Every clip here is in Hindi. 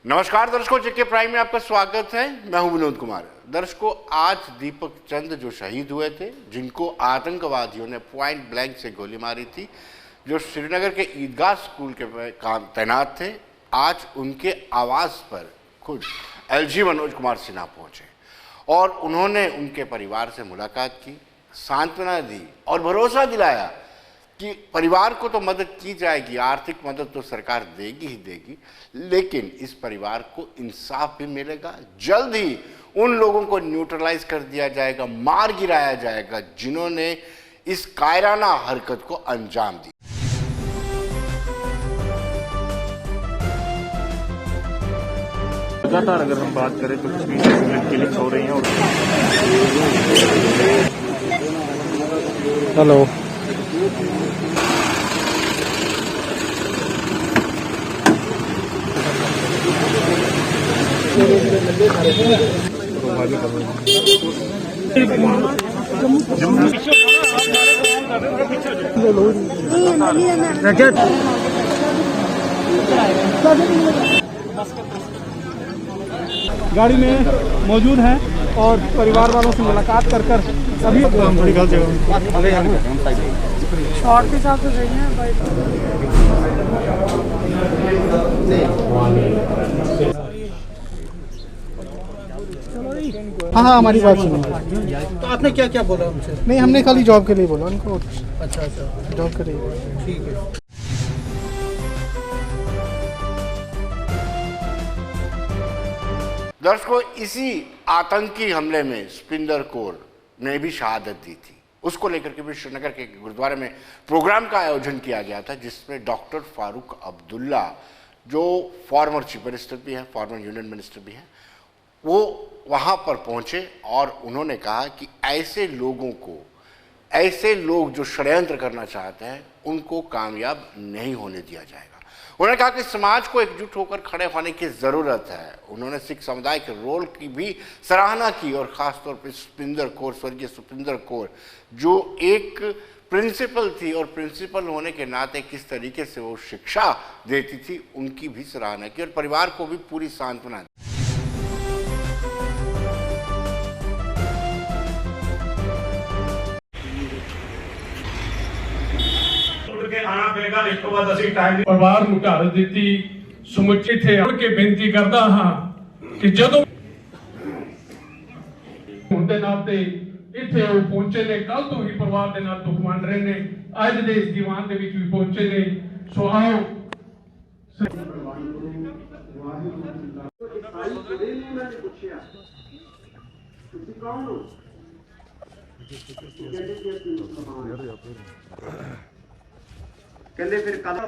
नमस्कार दर्शकों, जेके प्राइम में आपका स्वागत है। मैं हूं विनोद कुमार। दर्शकों, आज दीपक चंद जो शहीद हुए थे, जिनको आतंकवादियों ने पॉइंट ब्लैंक से गोली मारी थी, जो श्रीनगर के ईदगाह स्कूल के काम तैनात थे, आज उनके आवास पर खुद एलजी मनोज कुमार सिन्हा पहुंचे और उन्होंने उनके परिवार से मुलाकात की, सांत्वना दी और भरोसा दिलाया कि परिवार को तो मदद की जाएगी, आर्थिक मदद तो सरकार देगी ही देगी, लेकिन इस परिवार को इंसाफ भी मिलेगा। जल्द ही उन लोगों को न्यूट्रलाइज कर दिया जाएगा, मार गिराया जाएगा जिन्होंने इस कायराना हरकत को अंजाम दी। लगातार अगर हम बात करें तो तस्वीरें क्लिक्स हो रही हैं और हेलो गाड़ी में मौजूद हैं और परिवार वालों से मुलाकात कर सभी शॉर्ट के साथ तो सही है भाई। हाँ, हमारी बात सुनो। तो आपने क्या क्या बोला उनसे? नहीं, हमने खाली जॉब के लिए बोला उनको। अच्छा, जॉब के लिए। ठीक है। दर्शकों, इसी आतंकी हमले में स्पिंदर कौर ने भी शहादत दी थी। उसको लेकर के भी श्रीनगर के गुरुद्वारे में प्रोग्राम का आयोजन किया गया था, जिसमें डॉक्टर फारूक अब्दुल्ला, जो फॉर्मर चीफ मिनिस्टर भी हैं, फॉर्मर यूनियन मिनिस्टर भी हैं, वो वहाँ पर पहुँचे और उन्होंने कहा कि ऐसे लोगों को, ऐसे लोग जो षड्यंत्र करना चाहते हैं, उनको कामयाब नहीं होने दिया जाएगा। उन्होंने कहा कि समाज को एकजुट होकर खड़े होने की ज़रूरत है। उन्होंने सिख समुदाय के रोल की भी सराहना की और ख़ासतौर पर सुपिंदर कौर, स्वर्गीय सुपिंदर कौर, जो एक प्रिंसिपल थी और प्रिंसिपल होने के नाते किस तरीके से वो शिक्षा देती थी, उनकी भी सराहना की और परिवार को भी पूरी सांत्वना दी। परिवार ਨੂੰ ਢਾਲ ਦਿੱਤੀ ਸਮੁੱਚੇ ਥੇ ਅੜ ਕੇ ਬੇਨਤੀ ਕਰਦਾ ਹਾਂ ਕਿ ਜਦੋਂ ਹੁੰਦੇ ਨਾਤੇ ਇੱਥੇ ਉਹ ਪਹੁੰਚੇ ਨੇ, ਕੱਲ ਤੋਂ ਹੀ ਪਰਿਵਾਰ ਦੇ ਨਾਲ ਦੁੱਖ ਵੰਡ ਰਹੇ ਨੇ, ਅੱਜ ਦੇ ਇਸ ਦੀਵਾਨ ਦੇ ਵਿੱਚ ਵੀ ਪਹੁੰਚੇ ਨੇ। ਸੋ ਆਓ कहते फिर कल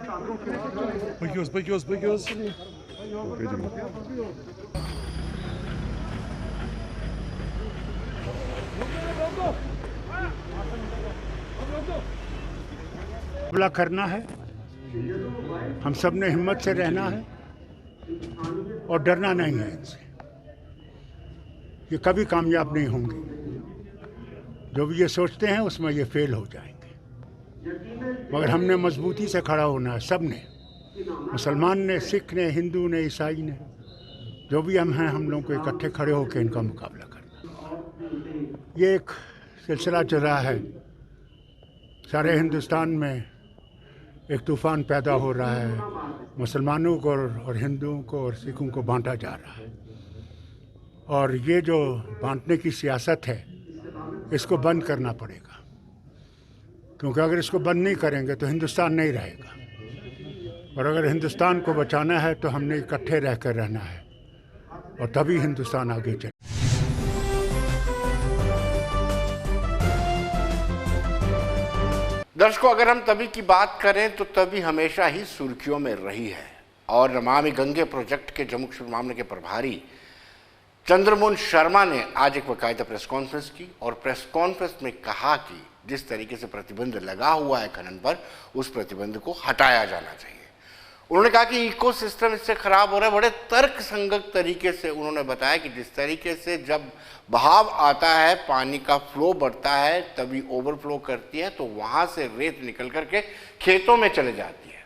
मुकाबला करना है। हम सब ने हिम्मत से रहना है और डरना नहीं है इनसे। ये कभी कामयाब नहीं होंगे। जो भी ये सोचते हैं उसमें ये फेल हो जाएंगे। मगर हमने मजबूती से खड़ा होना है, सब ने, मुसलमान ने, सिख ने, हिंदू ने, ईसाई ने, जो भी हम हैं, हम लोगों को इकट्ठे खड़े होकर इनका मुकाबला करना। ये एक सिलसिला चल रहा है, सारे हिंदुस्तान में एक तूफ़ान पैदा हो रहा है। मुसलमानों को और हिंदुओं को और सिखों को बांटा जा रहा है और ये जो बांटने की सियासत है, इसको बंद करना पड़ेगा, क्योंकि अगर इसको बंद नहीं करेंगे तो हिंदुस्तान नहीं रहेगा। और अगर हिंदुस्तान को बचाना है तो हमने इकट्ठे रहकर रहना है और तभी हिंदुस्तान आगे चले। दर्शकों, अगर हम तभी की बात करें तो तभी हमेशा ही सुर्खियों में रही है और नमामि गंगे प्रोजेक्ट के जम्मू कश्मीर मामले के प्रभारी चंद्रमोहन शर्मा ने आज एक बाकायदा प्रेस कॉन्फ्रेंस की और प्रेस कॉन्फ्रेंस में कहा कि जिस तरीके से प्रतिबंध लगा हुआ है खनन पर, उस प्रतिबंध को हटाया जाना चाहिए। उन्होंने कहा कि इकोसिस्टम इससे खराब हो रहा है। बड़े तर्कसंगत तरीके से उन्होंने बताया कि जिस तरीके से जब बहाव आता है, पानी का फ्लो बढ़ता है, तभी ओवरफ्लो करती है, तो वहाँ से रेत निकल करके खेतों में चले जाती है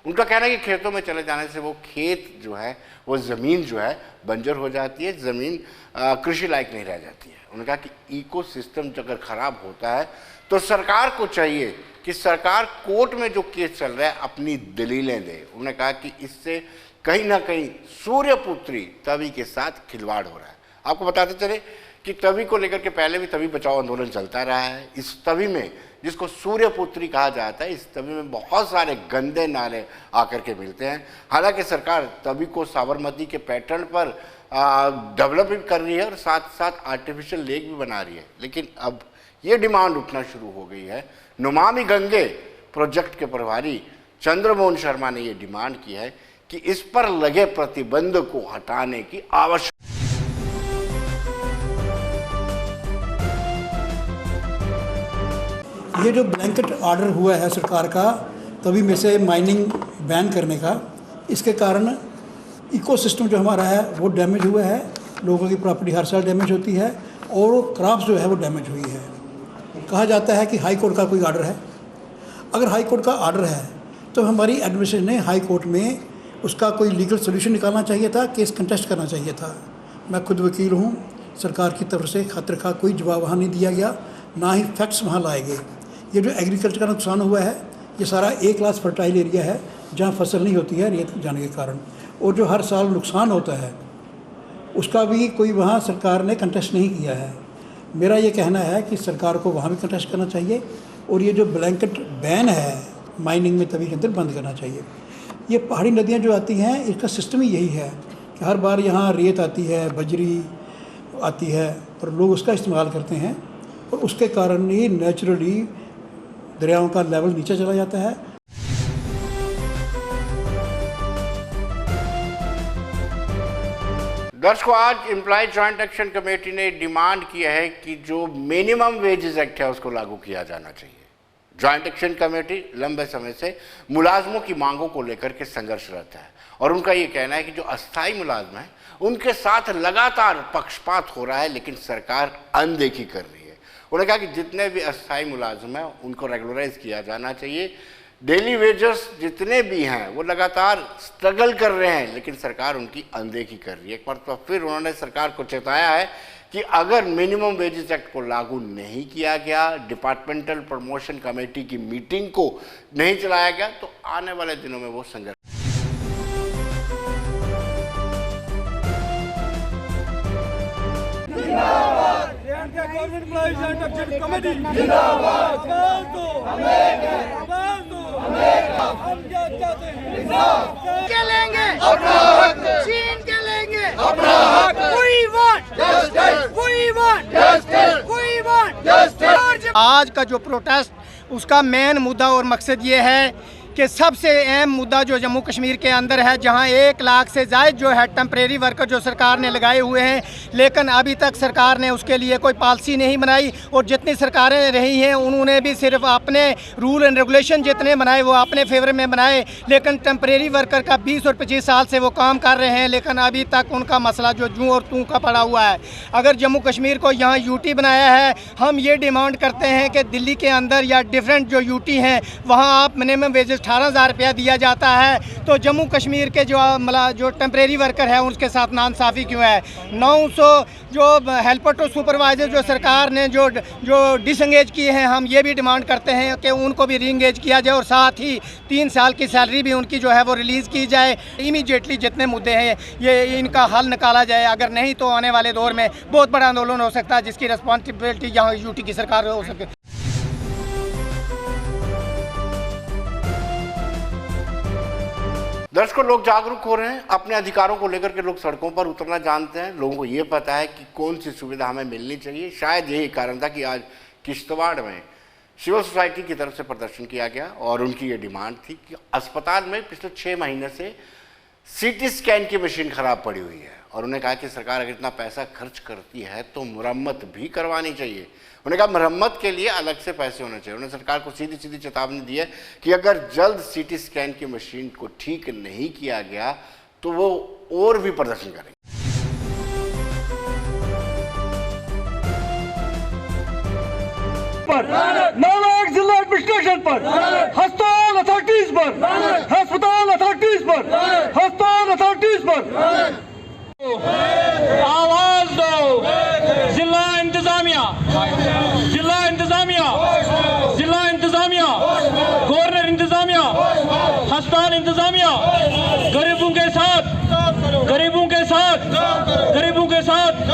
उनका कहना है कि खेतों में चले जाने से वो खेत जो है, वो ज़मीन जो है बंजर हो जाती है, ज़मीन कृषि लायक नहीं रह जाती है। उन्होंने कहा कि इकोसिस्टम अगर ख़राब होता है तो सरकार को चाहिए कि सरकार कोर्ट में जो केस चल रहा है अपनी दलीलें दे। उन्होंने कहा कि इससे कहीं ना कहीं सूर्यपुत्री तवी के साथ खिलवाड़ हो रहा है। आपको बताते चले कि तवी को लेकर के पहले भी तवी बचाओ आंदोलन चलता रहा है। इस तवी में, जिसको सूर्यपुत्री कहा जाता है, इस तवी में बहुत सारे गंदे नाले आकर के मिलते हैं। हालांकि सरकार तवी को साबरमती के पैटर्न पर डेवलप भी कर रही है और साथ साथ आर्टिफिशियल लेक भी बना रही है, लेकिन अब ये डिमांड उठना शुरू हो गई है। नमामि गंगे प्रोजेक्ट के प्रभारी चंद्रमोहन शर्मा ने ये डिमांड की है कि इस पर लगे प्रतिबंध को हटाने की आवश्यकता। ये जो ब्लैंकेट ऑर्डर हुआ है सरकार का तभी में से माइनिंग बैन करने का, इसके कारण इकोसिस्टम जो हमारा है वो डैमेज हुआ है। लोगों की प्रॉपर्टी हर साल डैमेज होती है और क्रॉप्स जो है वो डैमेज हुई है। कहा जाता है कि हाई कोर्ट का कोई ऑर्डर है। अगर हाई कोर्ट का ऑर्डर है तो हमारी एडमिनिस्ट्रेशन ने हाई कोर्ट में उसका कोई लीगल सोल्यूशन निकालना चाहिए था, केस कंटेस्ट करना चाहिए था। मैं खुद वकील हूँ, सरकार की तरफ से खतर का कोई जवाब वहाँ नहीं दिया गया, ना ही फैक्ट्स वहाँ लाए गए। ये जो एग्रीकल्चर का नुकसान हुआ है, ये सारा ए क्लास फर्टाइल एरिया है जहाँ फसल नहीं होती है रेत जाने के कारण, और जो हर साल नुकसान होता है उसका भी कोई वहाँ सरकार ने कंटेस्ट नहीं किया है। मेरा ये कहना है कि सरकार को वहाँ भी कंटेस्ट करना चाहिए और ये जो ब्लैंकेट बैन है माइनिंग में तभी के अंदर बंद करना चाहिए। ये पहाड़ी नदियाँ जो आती हैं इसका सिस्टम ही यही है कि हर बार यहाँ रेत आती है, बजरी आती है और लोग उसका इस्तेमाल करते हैं और उसके कारण ही नेचुरली दरियाओं का लेवल नीचे चला जाता है। दर्शकों, आज एम्प्लॉय जॉइंट एक्शन कमेटी ने डिमांड किया है कि जो मिनिमम वेजेस एक्ट है उसको लागू किया जाना चाहिए। जॉइंट एक्शन कमेटी लंबे समय से मुलाजमों की मांगों को लेकर के संघर्षरत है और उनका ये कहना है कि जो अस्थायी मुलाजम हैं उनके साथ लगातार पक्षपात हो रहा है, लेकिन सरकार अनदेखी कर रही है। उन्होंने कहा कि जितने भी अस्थायी मुलाजिम हैं उनको रेगुलराइज किया जाना चाहिए। डेली वेजर्स जितने भी हैं वो लगातार स्ट्रगल कर रहे हैं, लेकिन सरकार उनकी अनदेखी कर रही है। एक बार तो फिर उन्होंने सरकार को चेताया है कि अगर मिनिमम वेजेस एक्ट को लागू नहीं किया गया, डिपार्टमेंटल प्रमोशन कमेटी की मीटिंग को नहीं चलाया गया, तो आने वाले दिनों में वो संघर्ष। आज का जो प्रोटेस्ट उसका मेन मुद्दा और मकसद ये है कि सबसे अहम मुद्दा जो जम्मू कश्मीर के अंदर है, जहां 1 लाख से ज़ायद जो है टेम्परेरी वर्कर जो सरकार ने लगाए हुए हैं, लेकिन अभी तक सरकार ने उसके लिए कोई पॉलिसी नहीं बनाई और जितनी सरकारें रही हैं उन्होंने भी सिर्फ अपने रूल एंड रेगुलेशन जितने बनाए वो अपने फेवर में बनाए, लेकिन टेम्परेरी वर्कर का 20 और 25 साल से वो काम कर रहे हैं, लेकिन अभी तक उनका मसला जो जूं और तूं का पड़ा हुआ है। अगर जम्मू कश्मीर को यहाँ यूटी बनाया है, हम ये डिमांड करते हैं कि दिल्ली के अंदर या डिफरेंट जो यूटी हैं वहाँ आप मिनिमम वेजेस 18,000 रुपया दिया जाता है, तो जम्मू कश्मीर के जो टेम्परेरी वर्कर है उनके साथ नाइंसाफ़ी क्यों है। 900 जो हेल्पर टू सुपरवाइज़र जो सरकार ने जो डिसंगेज किए हैं, हम ये भी डिमांड करते हैं कि उनको भी रीएंगेज किया जाए और साथ ही 3 साल की सैलरी भी उनकी जो है वो रिलीज़ की जाए। इमीडिएटली जितने मुद्दे हैं ये इनका हल निकाला जाए, अगर नहीं तो आने वाले दौर में बहुत बड़ा आंदोलन हो सकता है जिसकी रिस्पॉन्सिबिलिटी यहाँ यूटी की सरकार हो सके। दर्शकों, लोग जागरूक हो रहे हैं, अपने अधिकारों को लेकर के लोग सड़कों पर उतरना जानते हैं। लोगों को ये पता है कि कौन सी सुविधा हमें मिलनी चाहिए। शायद यही कारण था कि आज किश्तवाड़ में सिविल सोसाइटी की तरफ से प्रदर्शन किया गया और उनकी ये डिमांड थी कि अस्पताल में पिछले 6 महीने से सीटी स्कैन की मशीन खराब पड़ी हुई है और उन्हें कहा कि सरकार अगर इतना पैसा खर्च करती है तो मुरम्मत भी करवानी चाहिए। उन्होंने कहा मरम्मत के लिए अलग से पैसे होने चाहिए। उन्होंने सरकार को सीधी सीधी चेतावनी दी है कि अगर जल्द सीटी स्कैन की मशीन को ठीक नहीं किया गया तो वो और भी प्रदर्शन करेंगे। नालायक जिला एडमिनिस्ट्रेशन पर, हस्पताल अथॉरिटीज पर, अस्पताल इंतजामिया गरीबों के साथ, गरीबों के साथ, गरीबों के साथ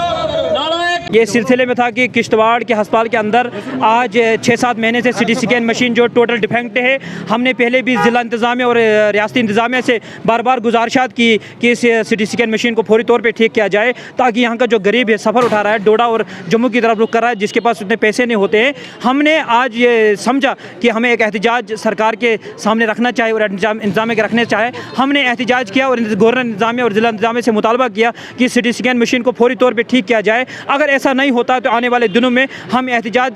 नालायक। ये सिलसिले में था कि किश्तवाड़ के अस्पताल के अंदर आज 6-7 महीने से सिटी स्कैन मशीन जो टोटल डिफेक्ट है, हमने पहले भी ज़िला इंतज़ामिया और रियासती इंतज़ामिया से बार बार गुजारिशात की कि इस सिटी स्कैन मशीन को फौरी तौर पे ठीक किया जाए, ताकि यहाँ का जो गरीब है सफ़र उठा रहा है, डोडा और जम्मू की तरफ रुख कर रहा है, जिसके पास उतने पैसे नहीं होते हैं। हमने आज ये समझा कि हमें एक एहतजाज सरकार के सामने रखना चाहिए और इंतजामिया के रखने चाहिए। हमने एहतजाज किया और गवर्नर इंतजामिया और ज़िला इंतजामिया से मुतालबा किया कि सिटी स्कैन मशीन को फौरी तौर पर ठीक किया जाए। अगर ऐसा नहीं होता तो आने वाले दिनों में हम एहतजाज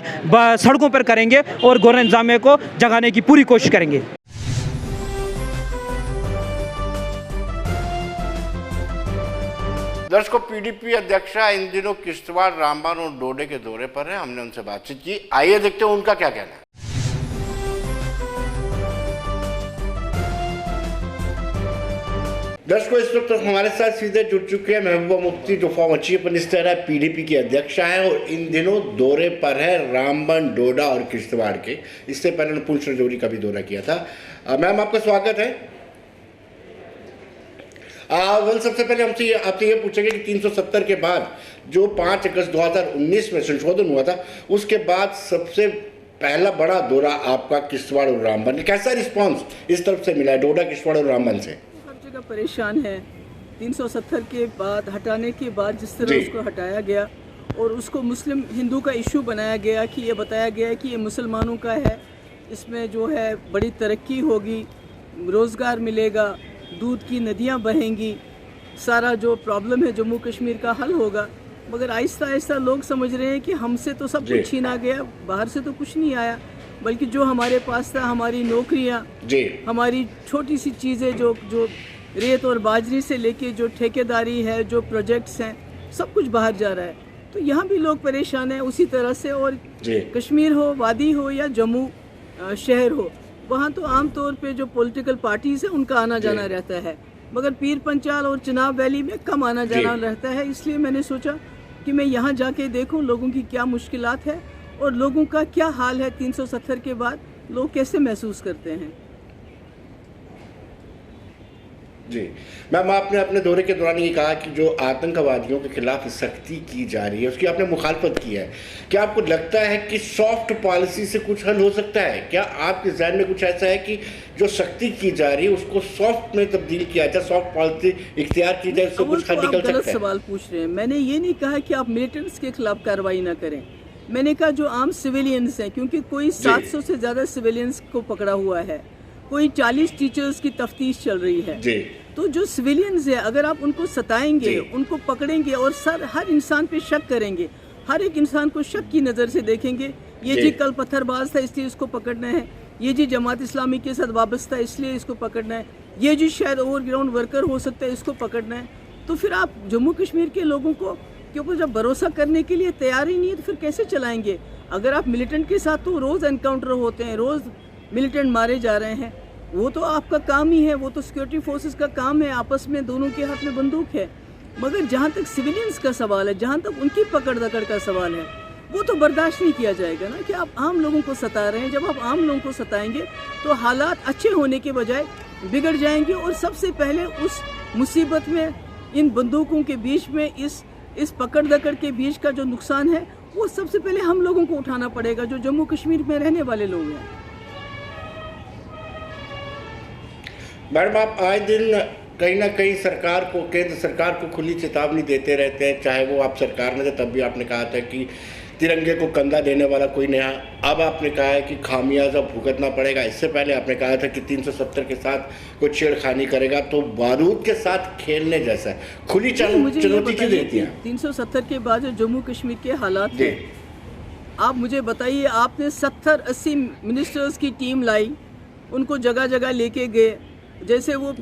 सड़कों पर करेंगे और गवर्नर इंतजामिया को जगाने की पूरी कोशिश करेंगे। दर्शकों, पीडीपी अध्यक्षा इन दिनों किश्तवाड़, रामबन और डोडे के दौरे पर हैं। हमने उनसे बातचीत की, आइए देखते हैं उनका क्या कहना है। दर्शकों, इस वक्त हमारे साथ सीधे जुड़ चुके हैं महबूबा मुफ्ती, जो फॉर्म चीफ मिनिस्टर है, पीडीपी की अध्यक्षा हैं और इन दिनों दौरे पर है रामबन, डोडा और किश्तवाड़ के। इससे पहले उन्होंने पुंछ राजौरी का भी दौरा किया था। मैम, आपका स्वागत है। सबसे पहले हमसे आपसे ये पूछेंगे कि 370 के बाद जो 5 अगस्त 2019 में संशोधन हुआ था, उसके बाद सबसे पहला बड़ा दौरा आपका किश्तवाड़ और रामबन, कैसा रिस्पांस इस तरफ से मिला है, डोडा, किश्तवाड़ और रामबन से? हर जगह परेशान है। 370 के बाद हटाने के बाद जिस तरह उसको हटाया गया और उसको मुस्लिम हिंदू का इशू बनाया गया कि ये बताया गया कि ये मुसलमानों का है, इसमें जो है बड़ी तरक्की होगी, रोज़गार मिलेगा, दूध की नदियां बहेंगी, सारा जो प्रॉब्लम है जम्मू कश्मीर का हल होगा। मगर आहिस्ता आहिस्ता लोग समझ रहे हैं कि हमसे तो सब कुछ छीना गया, बाहर से तो कुछ नहीं आया, बल्कि जो हमारे पास था, हमारी नौकरियां, हमारी छोटी सी चीज़ें, जो रेत और बाजरी से लेके जो ठेकेदारी है, जो प्रोजेक्ट्स हैं, सब कुछ बाहर जा रहा है। तो यहाँ भी लोग परेशान हैं उसी तरह से। और कश्मीर हो, वादी हो या जम्मू शहर हो, वहाँ तो आम तौर पे जो पॉलिटिकल पार्टीज़ हैं उनका आना जाना रहता है, मगर पीर पंचाल और चिनाब वैली में कम आना जाना रहता है। इसलिए मैंने सोचा कि मैं यहाँ जाके देखूँ लोगों की क्या मुश्किलात है और लोगों का क्या हाल है। 370 के बाद लोग कैसे महसूस करते हैं। जी मैम, आपने अपने दौरे के दौरान ये कहा कि जो आतंकवादियों के खिलाफ सख्ती की जा रही है उसकी आपने मुखालफत की है। क्या आपको लगता है कि सॉफ्ट पॉलिसी से कुछ हल हो सकता है? क्या आपके ज़हन में कुछ ऐसा है कि जो सख्ती की जा रही है उसको सॉफ्ट में तब्दील किया जाए, सॉफ्ट पॉलिसी इख्तियार की जाए, उससे कुछ हल निकल सकता है? गलत सवाल पूछ रहे हैं। मैंने ये नहीं कहा कि आप मिलिटेंट्स के खिलाफ कार्रवाई ना करें। मैंने कहा जो आम सिविलियंस हैं, क्योंकि कोई 700 से ज़्यादा सिविलियंस को पकड़ा हुआ है, कोई 40 टीचर्स की तफ्तीश चल रही है। तो जो सिविलियंस है, अगर आप उनको सताएंगे, उनको पकड़ेंगे और हर इंसान पे शक करेंगे, हर एक इंसान को शक की नज़र से देखेंगे, ये जी कल पत्थरबाज था इसलिए इसको पकड़ना है, ये जी जमात इस्लामी के साथ वाबस्ता है इसलिए इसको पकड़ना है, ये जी शायद ओवरग्राउंड वर्कर हो सकता है इसको पकड़ना है, तो फिर आप जम्मू कश्मीर के लोगों को के ऊपर जब भरोसा करने के लिए तैयार ही नहीं है तो फिर कैसे चलाएंगे? अगर आप मिलिटेंट के साथ तो रोज़ एनकाउंटर होते हैं, रोज़ मिलिटेंट मारे जा रहे हैं, वो तो आपका काम ही है, वो तो सिक्योरिटी फोर्सेस का काम है, आपस में दोनों के हाथ में बंदूक है। मगर जहाँ तक सिविलियंस का सवाल है, जहाँ तक उनकी पकड़ दकड़ का सवाल है, वो तो बर्दाश्त नहीं किया जाएगा ना कि आप आम लोगों को सता रहे हैं। जब आप आम लोगों को सताएंगे तो हालात अच्छे होने के बजाय बिगड़ जाएंगे और सबसे पहले उस मुसीबत में, इन बंदूकों के बीच में, इस पकड़ दकड़ के बीच का जो नुकसान है वो सबसे पहले हम लोगों को उठाना पड़ेगा, जो जम्मू कश्मीर में रहने वाले लोग हैं। मैडम, आप आए दिन कहीं ना कहीं सरकार को, केंद्र सरकार को खुली चेतावनी देते रहते हैं, चाहे वो आप सरकार में थे तब भी आपने कहा था कि तिरंगे को कंधा देने वाला कोई नहीं है। अब आपने कहा है कि खामियाजा भुगतना पड़ेगा। इससे पहले आपने कहा था कि 370 के साथ कोई छेड़खानी करेगा तो बारूद के साथ खेलने जैसा है। खुली चुनौती क्यों देती है? 370 के बाद जो जम्मू कश्मीर के हालात हैं, आप मुझे बताइए, आपने 70-80 मिनिस्टर्स की टीम लाई, उनको जगह जगह लेके गए, जैसे वो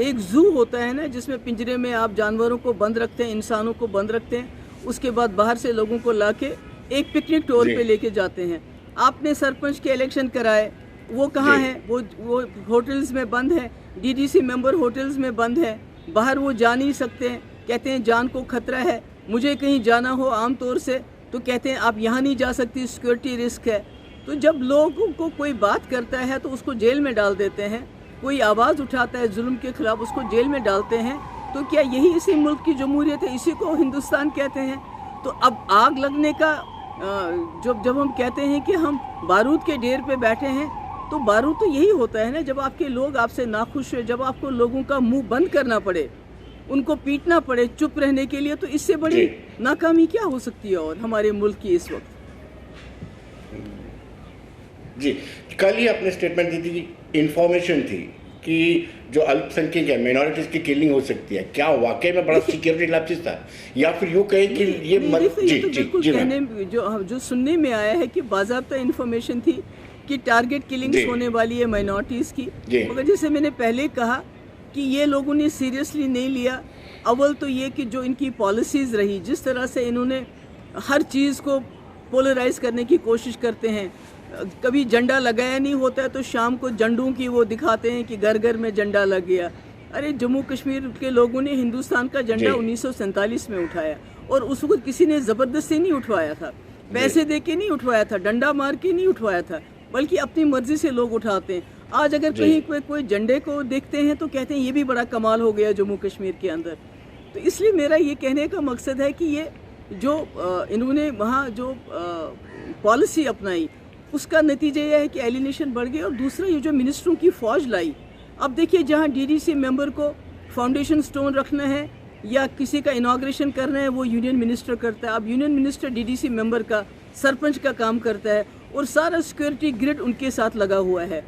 एक जू होता है ना, जिसमें पिंजरे में आप जानवरों को बंद रखते हैं, इंसानों को बंद रखते हैं, उसके बाद बाहर से लोगों को लाके एक पिकनिक टूर पे लेके जाते हैं। आपने सरपंच के इलेक्शन कराए, वो कहाँ हैं? वो होटल्स में बंद है, डीडीसी मेंबर होटल्स में बंद है, बाहर वो जा नहीं सकते हैं, कहते हैं जान को खतरा है। मुझे कहीं जाना हो आम तौर से तो कहते हैं आप यहाँ नहीं जा सकती, सिक्योरिटी रिस्क है। तो जब लोगों को कोई बात करता है तो उसको जेल में डाल देते हैं, कोई आवाज़ उठाता है जुल्म के खिलाफ, उसको जेल में डालते हैं। तो क्या यही इसी मुल्क की जमहूरियत है? इसी को हिंदुस्तान कहते हैं? तो अब आग लगने का जब हम कहते हैं कि हम बारूद के ढेर पे बैठे हैं, तो बारूद तो यही होता है ना, जब आपके लोग आपसे नाखुश हो, जब आपको लोगों का मुंह बंद करना पड़े, उनको पीटना पड़े चुप रहने के लिए, तो इससे बड़ी नाकामी क्या हो सकती है और हमारे मुल्क की इस वक्त? जी, कल ही आपने स्टेटमेंट दी थी कि इंफॉर्मेशन थी कि जो अल्पसंख्यक है, माइनॉरिटीज की किलिंग हो सकती है। क्या वाकई में बड़ा सिक्योरिटी लैप्स था, या फिर यूँ कहें कि ये कहने जो सुनने में आया है कि बाज़ाब्ता इंफॉर्मेशन थी कि टारगेट किलिंग्स होने वाली है माइनॉरिटीज़ की, मगर जैसे मैंने पहले कहा कि ये लोगों ने सीरियसली नहीं लिया। अव्वल तो ये कि जो इनकी पॉलिसीज़ रही, जिस तरह से इन्होंने हर चीज़ को पोलराइज करने की कोशिश करते हैं। कभी झंडा लगाया नहीं होता है तो शाम को झंडों की वो दिखाते हैं कि घर घर में झंडा लग गया। अरे जम्मू कश्मीर के लोगों ने हिंदुस्तान का झंडा 1947 में उठाया, और उस वक्त किसी ने ज़बरदस्ती नहीं उठवाया था, पैसे दे के नहीं उठवाया था, डंडा मार के नहीं उठवाया था, बल्कि अपनी मर्जी से लोग उठाते हैं। आज अगर कहीं कोई झंडे को देखते हैं तो कहते हैं ये भी बड़ा कमाल हो गया जम्मू कश्मीर के अंदर। तो इसलिए मेरा ये कहने का मकसद है कि ये जो इन्होंने वहाँ जो पॉलिसी अपनाई, उसका नतीजा यह है कि एलिनेशन बढ़ गई। और दूसरा, ये जो मिनिस्टरों की फ़ौज लाई, अब देखिए जहाँ डीडीसी मेंबर को फाउंडेशन स्टोन रखना है या किसी का इनाग्रेशन करना है, वो यूनियन मिनिस्टर करता है। अब यूनियन मिनिस्टर डीडीसी मेंबर का, सरपंच का काम करता है, और सारा सिक्योरिटी ग्रिड उनके साथ लगा हुआ है,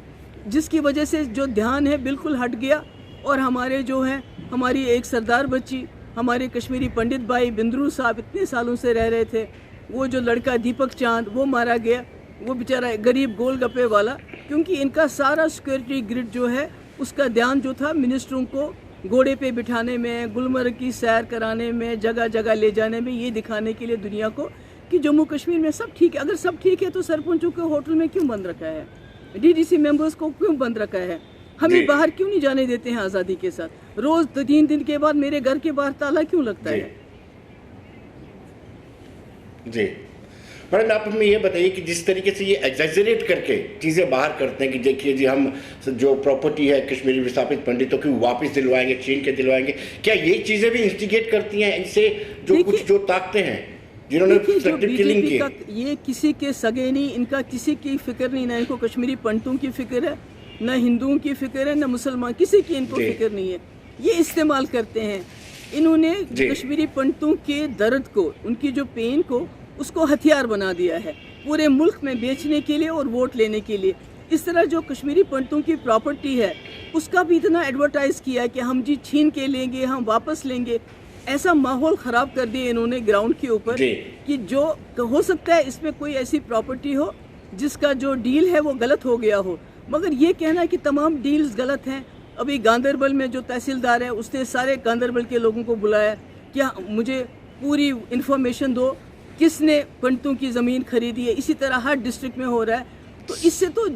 जिसकी वजह से जो ध्यान है बिल्कुल हट गया। और हमारे जो हैं, हमारी एक सरदार बच्ची, हमारे कश्मीरी पंडित भाई बिंद्रू साहब इतने सालों से रह रहे थे, वो जो लड़का दीपक चांद, वो मारा गया, वो बेचारा गरीब गोलगप्पे वाला, क्योंकि इनका सारा सिक्योरिटी ग्रिड जो है उसका ध्यान जो था मिनिस्टरों को घोड़े पे बिठाने में, गुलमर्ग की सैर कराने में, जगह जगह ले जाने में, ये दिखाने के लिए दुनिया को कि जम्मू कश्मीर में सब ठीक है। अगर सब ठीक है तो सरपंचों को होटल में क्यों बंद रखा है, डीडीसी मेंबर्स को क्यों बंद रखा है, हमें बाहर क्यों नहीं जाने देते हैं आज़ादी के साथ? रोज़ 3 दिन के बाद मेरे घर के बाहर ताला क्यों लगता है? जी मैडम, आप हमें ये बताइए कि जिस तरीके से ये एग्जैजरेट करके चीज़ें बाहर करते हैं कि देखिए जी हम जो प्रॉपर्टी है कश्मीरी विस्थापित पंडितों की वापस दिलवाएंगे, छीन के दिलवाएंगे, क्या ये चीज़ें भी इंस्टिगेट करती हैं इनसे जो कुछ जो ताकतें हैं जिन्होंने किलिंग की? ये किसी के सगे नहीं, इनका किसी की फिक्र नहीं, ना इनको कश्मीरी पंडितों की फिक्र है, ना हिंदुओं की फिक्र है, ना मुसलमान, किसी की इनको फिक्र नहीं है। ये इस्तेमाल करते हैं, इन्होंने कश्मीरी पंडितों के दर्द को, उनकी जो पेन को, उसको हथियार बना दिया है पूरे मुल्क में बेचने के लिए और वोट लेने के लिए। इस तरह जो कश्मीरी पंडितों की प्रॉपर्टी है उसका भी इतना एडवर्टाइज़ किया कि हम जी छीन के लेंगे, हम वापस लेंगे। ऐसा माहौल ख़राब कर दिया इन्होंने ग्राउंड के ऊपर कि जो हो सकता है इसमें कोई ऐसी प्रॉपर्टी हो जिसका जो डील है वो गलत हो गया हो, मगर ये कहना कि तमाम डील्स गलत हैं। अभी गांदरबल में जो तहसीलदार है उसने सारे गांदरबल के लोगों को बुलाया कि मुझे पूरी इन्फॉर्मेशन दो किसने पंडितों की ज़मीन खरीदी है। इसी तरह हर डिस्ट्रिक्ट में हो रहा है। तो इससे तो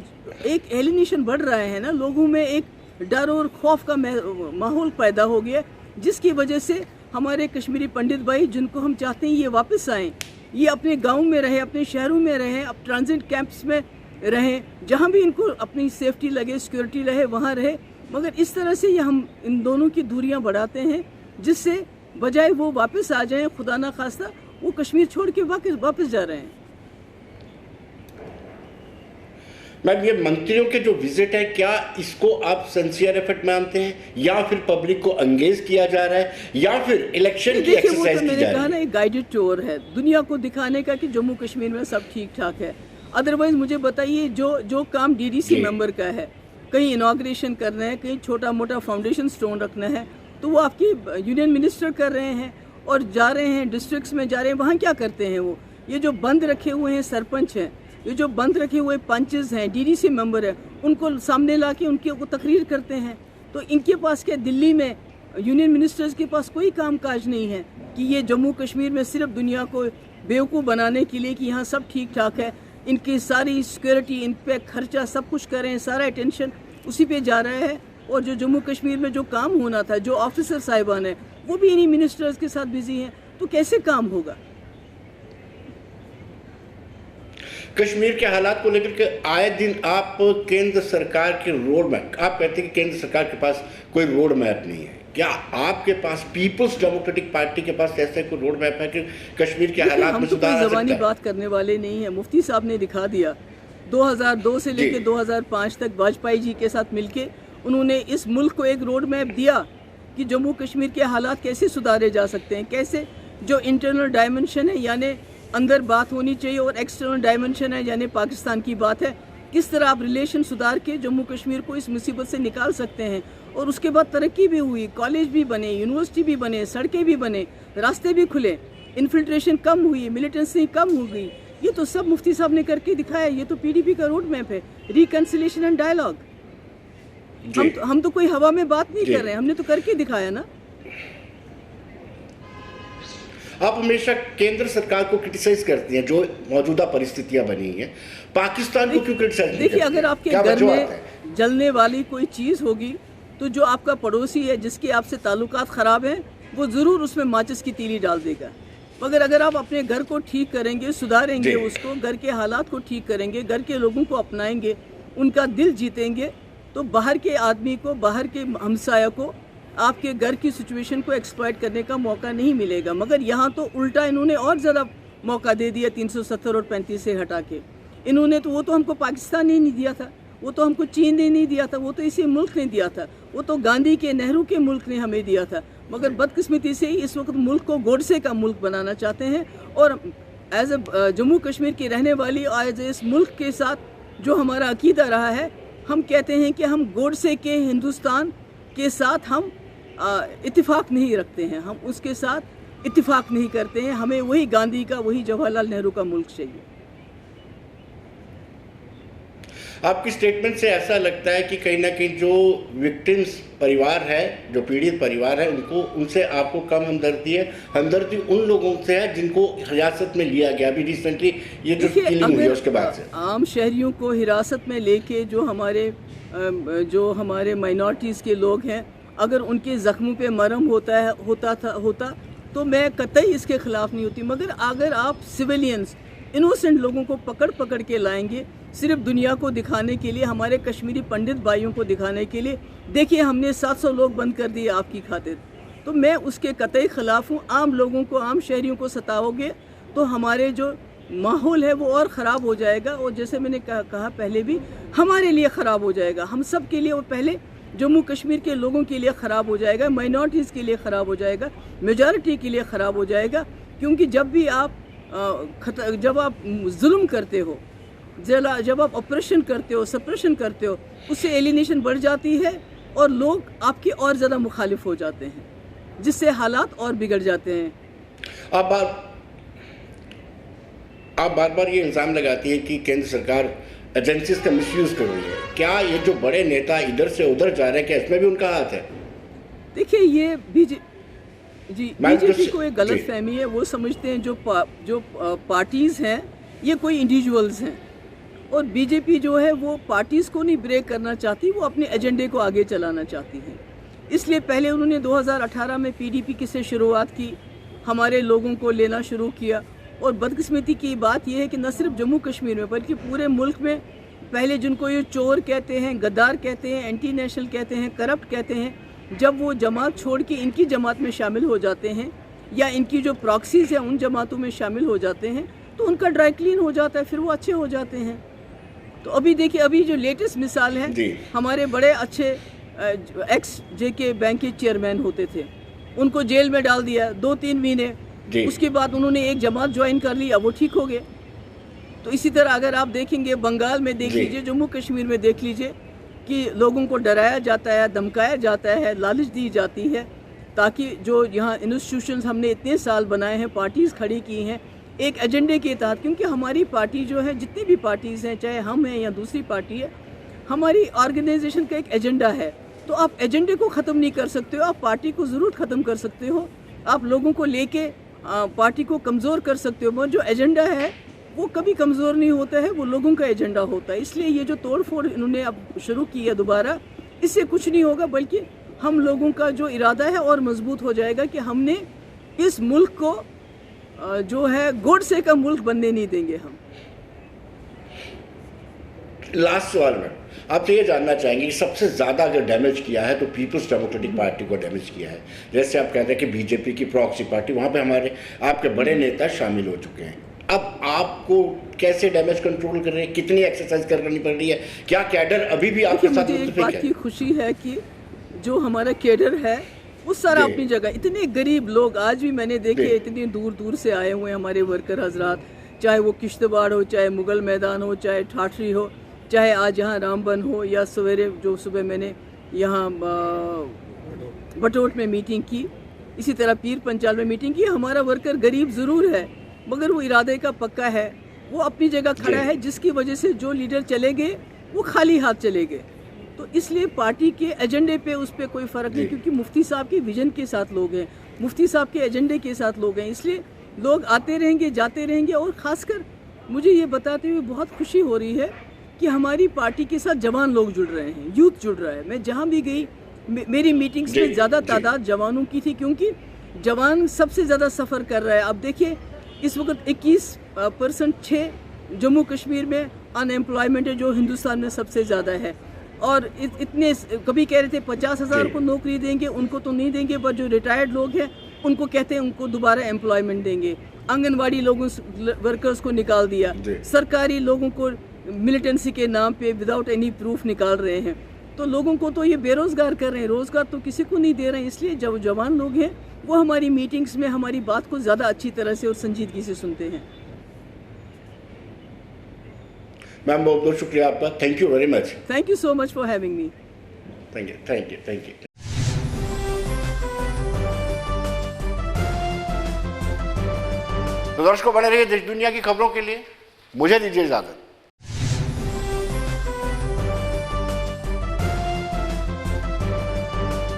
एक एलिनेशन बढ़ रहा है ना, लोगों में एक डर और खौफ का माहौल पैदा हो गया, जिसकी वजह से हमारे कश्मीरी पंडित भाई जिनको हम चाहते हैं ये वापस आएँ, ये अपने गाँव में रहे, अपने शहरों में रहें, अब ट्रांजिट कैंप्स में रहें, जहाँ भी इनको अपनी सेफ्टी लगे, सिक्योरिटी रहे, वहाँ रहे। मगर इस तरह से ये हम इन दोनों की दूरियाँ बढ़ाते हैं, जिससे बजाय वो वापस आ जाएं, खुदा ना खास्ता वो कश्मीर छोड़ के वापस जा रहे हैं। मैम, ये मंत्रियों के जो विजिट है, क्या इसको आप सिंसियर एफर्ट मानते हैं, या फिर पब्लिक को एंगेज किया जा रहा है, या फिर इलेक्शन की एक्सरसाइज की जा रही है? मैंने कहा ना, एक गाइडेड टूर है दुनिया को दिखाने का कि जम्मू कश्मीर में सब ठीक ठाक है। अदरवाइज मुझे बताइए, जो काम डीडीसी मेंबर का है, कहीं इनाग्रेशन करना है, कहीं छोटा मोटा फाउंडेशन स्टोन रखना है, तो वो आपकी यूनियन मिनिस्टर कर रहे हैं और जा रहे हैं डिस्ट्रिक्ट्स में जा रहे हैं। वहाँ क्या करते हैं वो? ये जो बंद रखे हुए हैं सरपंच हैं, ये जो बंद रखे हुए पंचेस हैं, डीडीसी मेंबर है, उनको सामने ला के उनके को तकरीर करते हैं। तो इनके पास क्या, दिल्ली में यूनियन मिनिस्टर्स के पास कोई काम काज नहीं है कि ये जम्मू कश्मीर में सिर्फ दुनिया को बेवकूफ़ बनाने के लिए कि यहाँ सब ठीक ठाक है, इनकी सारी सिक्योरिटी, इन पे खर्चा सब कुछ करें, सारा अटेंशन उसी पे जा रहा है। और जो जम्मू कश्मीर में जो काम होना था, जो ऑफिसर साहिबान हैं, वो भी इन्हीं मिनिस्टर्स के साथ बिजी हैं, तो कैसे काम होगा? कश्मीर के हालात को लेकर के आए दिन आप केंद्र सरकार के रोड मैप, आप कहते हैं कि केंद्र सरकार के पास कोई रोड मैप नहीं है, क्या आपके पास पीपल्स डेमोक्रेटिक पार्टी के पास ऐसा कोई रोड मैप है कि कश्मीर के हालात में सुधार आ सकता है? हम तो कोई ज़बानी बात करने वाले नहीं है, मुफ्ती साहब ने दिखा दिया। 2002 से लेकर 2005 तक वाजपेयी जी के साथ मिलके उन्होंने इस मुल्क को एक रोड मैप दिया कि जम्मू कश्मीर के हालात कैसे सुधारे जा सकते हैं, कैसे जो इंटरनल डायमेंशन है यानी अंदर बात होनी चाहिए और एक्सटर्नल डायमेंशन है यानी पाकिस्तान की बात है, किस तरह आप रिलेशन सुधार के जम्मू कश्मीर को इस मुसीबत से निकाल सकते हैं। और उसके बाद तरक्की भी हुई, कॉलेज भी बने, यूनिवर्सिटी भी बने, सड़कें भी बने, रास्ते भी खुले, इन्फिल्ट्रेशन कम हुई, मिलिटेंसी कम हो गई। ये तो सब मुफ्ती साहब ने करके दिखाया। ये तो पीडीपी का रोड मैप है, रिकंसिलिएशन एंड डायलॉग। हम तो कोई हवा में बात नहीं कर रहे हैं, हमने तो करके दिखाया ना। आप हमेशा केंद्र सरकार को क्रिटिसाइज करती हैं जो मौजूदा परिस्थितियां बनी हैं, पाकिस्तान को क्यों क्रिटिसाइज? देखिए, अगर आपके घर में जलने वाली कोई चीज़ होगी तो जो आपका पड़ोसी है जिसके आपसे ताल्लुकात ख़राब हैं वो ज़रूर उसमें माचिस की तीली डाल देगा। मगर अगर आप अपने घर को ठीक करेंगे, सुधारेंगे उसको, घर के हालात को ठीक करेंगे, घर के लोगों को अपनाएंगे, उनका दिल जीतेंगे, तो बाहर के आदमी को, बाहर के हमसाया को आपके घर की सिचुएशन को एक्सप्लॉइट करने का मौका नहीं मिलेगा। मगर यहाँ तो उल्टा इन्होंने और ज़्यादा मौका दे दिया 370 और 35 से हटा के। इन्होंने तो वो तो हमको पाकिस्तान ही नहीं दिया था, वो तो हमको चीन ने नहीं दिया था, वो तो इसी मुल्क ने दिया था, वो तो गांधी के, नेहरू के मुल्क ने हमें दिया था। मगर बदकिस्मती से इस वक्त मुल्क को गोडसे का मुल्क बनाना चाहते हैं। और एज ए जम्मू कश्मीर की रहने वाली एज इस मुल्क के साथ जो हमारा अकीदा रहा है, हम कहते हैं कि हम गोडसे के हिंदुस्तान के साथ हम इत्तिफाक नहीं रखते हैं, हम उसके साथ इत्तिफाक नहीं करते हैं। हमें वही गांधी का, वही जवाहरलाल नेहरू का मुल्क चाहिए। आपकी स्टेटमेंट से ऐसा लगता है कि कहीं ना कहीं जो विक्टिम्स परिवार है, जो पीड़ित परिवार है, उनसे आपको कम हमदर्दी है। हमदर्दी उन लोगों से है जिनको हिरासत में लिया गया अभी रिसेंटली, ये जो किलिंग हुई है उसके बाद से। आम शहरियों को हिरासत में लेके जो हमारे माइनॉरिटीज़ के लोग हैं, अगर उनके ज़ख्मों पे मरहम होता तो मैं कतई इसके ख़िलाफ़ नहीं होती। मगर अगर आप सिविलियंस, इनोसेंट लोगों को पकड़ के लाएंगे सिर्फ दुनिया को दिखाने के लिए, हमारे कश्मीरी पंडित भाइयों को दिखाने के लिए, देखिए हमने 700 लोग बंद कर दिए आपकी खातिर, तो मैं उसके कतई ख़िलाफ़ हूँ। आम लोगों को, आम शहरियों को सताओगे तो हमारे जो माहौल है वो और ख़राब हो जाएगा। और जैसे मैंने कहा पहले भी, हमारे लिए ख़राब हो जाएगा, हम सब के लिए। और पहले जम्मू कश्मीर के लोगों के लिए ख़राब हो जाएगा, माइनॉरिटीज़ के लिए ख़राब हो जाएगा, मेजॉरिटी के लिए ख़राब हो जाएगा। क्योंकि जब भी आप जुल्म करते हो, जब आप ऑपरेशन करते हो, सप्रेशन करते हो, उससे एलिनेशन बढ़ जाती है और लोग आपके और ज़्यादा मुखालिफ हो जाते हैं, जिससे हालात और बिगड़ जाते हैं। आप बार बार ये इल्ज़ाम लगाती है कि केंद्र सरकार एजेंसीज का मिसयूज़ कर रही है। क्या ये जो बड़े नेता इधर से उधर जा रहे हैं, क्या इसमें भी उनका हाथ है? देखिए, ये बीजेपी को एक गलत फहमी है। वो समझते हैं जो पार्टीज़ हैं ये कोई इंडिविजुअल्स हैं, और बीजेपी जो है वो पार्टीज़ को नहीं ब्रेक करना चाहती, वो अपने एजेंडे को आगे चलाना चाहती है। इसलिए पहले उन्होंने 2018 में पीडीपी से शुरुआत की, हमारे लोगों को लेना शुरू किया। और बदकिस्मती की बात यह है कि न सिर्फ जम्मू कश्मीर में बल्कि पूरे मुल्क में पहले जिनको ये चोर कहते हैं, गद्दार कहते हैं, एंटी नेशनल कहते हैं, करप्ट कहते हैं, जब वो जमात छोड़ के इनकी जमात में शामिल हो जाते हैं या इनकी जो प्रॉक्सीज़ हैं उन जमातों में शामिल हो जाते हैं तो उनका ड्राई क्लीन हो जाता है, फिर वो अच्छे हो जाते हैं। तो अभी देखिए, अभी जो लेटेस्ट मिसाल है, हमारे बड़े अच्छे एक्स जेके बैंक के चेयरमैन होते थे, उनको जेल में डाल दिया 2-3 महीने, उसके बाद उन्होंने एक जमात ज्वाइन कर ली, अब वो ठीक हो गए। तो इसी तरह अगर आप देखेंगे बंगाल में देख लीजिए, जम्मू कश्मीर में देख लीजिए कि लोगों को डराया जाता है, धमकाया जाता है, लालच दी जाती है, ताकि जो यहाँ इंस्टीट्यूशंस हमने इतने साल बनाए हैं, पार्टीज़ खड़ी की हैं एक एजेंडे के तहत। क्योंकि हमारी पार्टी जो है, जितनी भी पार्टीज़ हैं, चाहे हम हैं या दूसरी पार्टी है, हमारी ऑर्गेनाइजेशन का एक एजेंडा है। तो आप एजेंडे को ख़त्म नहीं कर सकते हो, आप पार्टी को ज़रूर ख़त्म कर सकते हो, आप लोगों को लेके पार्टी को कमज़ोर कर सकते हो, मगर जो एजेंडा है वो कभी कमज़ोर नहीं होता है, वो लोगों का एजेंडा होता है। इसलिए ये जो तोड़ फोड़ इन्होंने अब शुरू की है दोबारा, इससे कुछ नहीं होगा, बल्कि हम लोगों का जो इरादा है और मजबूत हो जाएगा कि हमने इस मुल्क को जो है गोडसे का मुल्क बनने नहीं देंगे हम। लास्ट सवाल में आपसे ये जानना चाहेंगे कि सबसे ज़्यादा अगर डैमेज किया है तो पीपल्स डेमोक्रेटिक पार्टी को डैमेज किया है। जैसे आप कहते हैं कि बीजेपी की प्रॉक्सी पार्टी, वहाँ पे हमारे आपके बड़े नेता शामिल हो चुके हैं। अब आपको कैसे डैमेज कंट्रोल कर रहे हैं, कितनी एक्सरसाइज करनी पड़ रही है, क्या कैडर अभी भी आपके साथ मुझे एक बात की खुशी है कि जो हमारा कैडर है वो सारा अपनी जगह, इतने गरीब लोग आज भी मैंने देखे, इतनी दूर दूर से आए हुए हैं हमारे वर्कर हजरात, चाहे वो किश्तवाड़ हो, चाहे मुगल मैदान हो, चाहे ठाठरी हो, चाहे आज यहाँ रामबन हो, या सवेरे जो सुबह मैंने यहाँ बटोट में मीटिंग की, इसी तरह पीर पंचाल में मीटिंग की। हमारा वर्कर गरीब ज़रूर है मगर वो इरादे का पक्का है, वो अपनी जगह खड़ा है, जिसकी वजह से जो लीडर चले गए वो खाली हाथ चले गए। तो इसलिए पार्टी के एजेंडे पे उस पर कोई फ़र्क नहीं, क्योंकि मुफ्ती साहब के विजन के साथ लोग हैं, मुफ्ती साहब के एजेंडे के साथ लोग हैं, इसलिए लोग आते रहेंगे जाते रहेंगे। और ख़ासकर मुझे ये बताते हुए बहुत खुशी हो रही है कि हमारी पार्टी के साथ जवान लोग जुड़ रहे हैं, यूथ जुड़ रहा है। मैं जहाँ भी गई मेरी मीटिंग्स में ज़्यादा तादाद जवानों की थी, क्योंकि जवान सबसे ज़्यादा सफ़र कर रहा है। अब देखिए इस वक्त 21% जम्मू कश्मीर में अनएम्प्लॉयमेंट है, जो हिंदुस्तान में सबसे ज़्यादा है। और इतने कभी कह रहे थे 50,000 को नौकरी देंगे, उनको तो नहीं देंगे, पर जो रिटायर्ड लोग हैं उनको कहते हैं उनको दोबारा एम्प्लॉयमेंट देंगे। आंगनवाड़ी लोगों वर्कर्स को निकाल दिया, सरकारी लोगों को मिलिटेंसी के नाम पे विदाउट एनी प्रूफ निकाल रहे हैं। तो लोगों को तो ये बेरोज़गार कर रहे हैं, रोज़गार तो किसी को नहीं दे रहे हैं। इसलिए जब जवान लोग हैं वो हमारी मीटिंग्स में हमारी बात को ज़्यादा अच्छी तरह से और संजीदगी से सुनते हैं। मैम बहुत बहुत शुक्रिया आपका, thank you very much. Thank you so much for having me. Thank you thank you thank you. तो दर्शकों बने रहिए देश दुनिया की खबरों के लिए, मुझे दीजिए इजाजत।